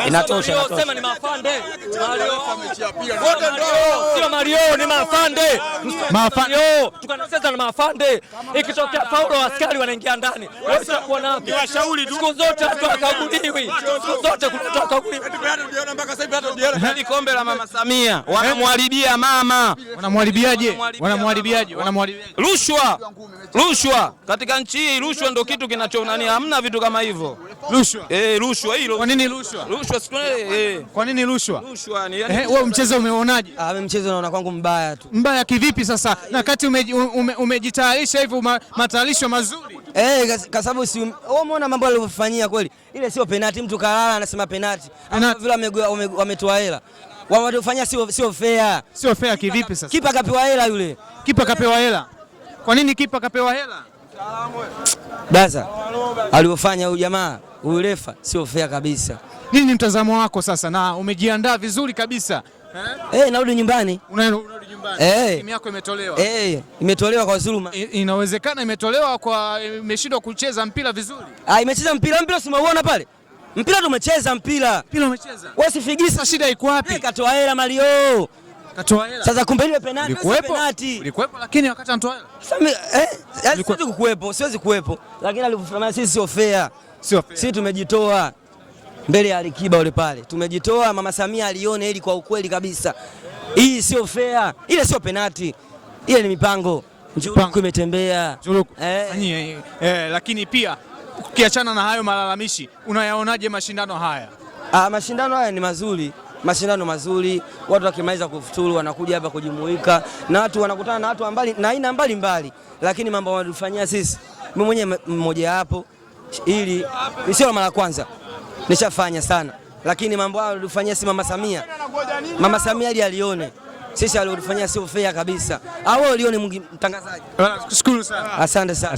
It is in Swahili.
Inatosha. Sema ni mafande. Sio Mario, ni mafande. Mario, tukanacheza na mafande. Ikitokea faulo askari wanaingia ndani. Wewe kuona wapi? Washauri tu. Siku zote watu wakaguliwi. Siku zote kuna wakaguliwi. Mpaka sasa hivi hata Diarra hadi kombe la Mama Samia wanamwharibia mama. Wanamwharibiaje? Rushwa katika nchi hii, rushwa ndio kitu kinachonani, hamna vitu kama hivyo. Rushwa hilo. Kwa nini rushwa? Kwa nini rushwa? Rushwa ni wewe mchezo umeonaje? Mchezo naona kwangu mbaya tu. Mbaya kivipi sasa? Na kati umejitayarisha hivyo matayarisho mazuri. Kwa sababu si wewe umeona mambo aliyofanyia kweli. Ile sio penalty, mtu kalala anasema penalty. Vile wametoa hela. Wanaofanya sio fair. Sio fair kivipi sasa? Kipa kapewa hela yule. Kipa kapewa hela. Kwa nini kipa kapewa hela? Sasa aliyofanya huyu jamaa, huyu refa sio fair kabisa. Nini mtazamo wako sasa, na umejiandaa vizuri kabisa? Narudi nyumbani. Unarudi nyumbani. Timu yako imetolewa. Imetolewa kwa dhuluma. Inawezekana imetolewa kwa imeshindwa kucheza mpira vizuri. Imecheza mpira si umeona pale? Mpira tumecheza mpira. Mpira umecheza. Wewe usifikisa, shida iko wapi? Katoa hela Mario. Katoa hela. Sasa kumbe ile penalty. Ulikuwepo lakini wakati anatoa hela. Siwezi kuwepo. Lakini alivyofanya sisi sio fair. Sisi tumejitoa mbele ya Alikiba ule pale. Tumejitoa, Mama Samia alione ili kwa ukweli kabisa. Hii sio fair. Ile sio penalty. Ile ni mipango. Njuruku imetembea. Lakini pia ukiachana na hayo malalamishi, unayaonaje mashindano haya? Mashindano haya ni mazuri. Mashindano mazuri, watu wakimaliza kufuturu wanakuja hapa kujumuika na watu wanakutana na watu na aina mbalimbali, lakini mambo wanatufanyia sisi, mimi mwenyewe mmoja hapo, ili sio mara kwanza nishafanya sana, lakini mambo hayo wanatufanyia si Mama Samia ili alione sisi aliyofanyia sio fair kabisa. Au alione mtangazaji. Shukuru sana. Asante sana.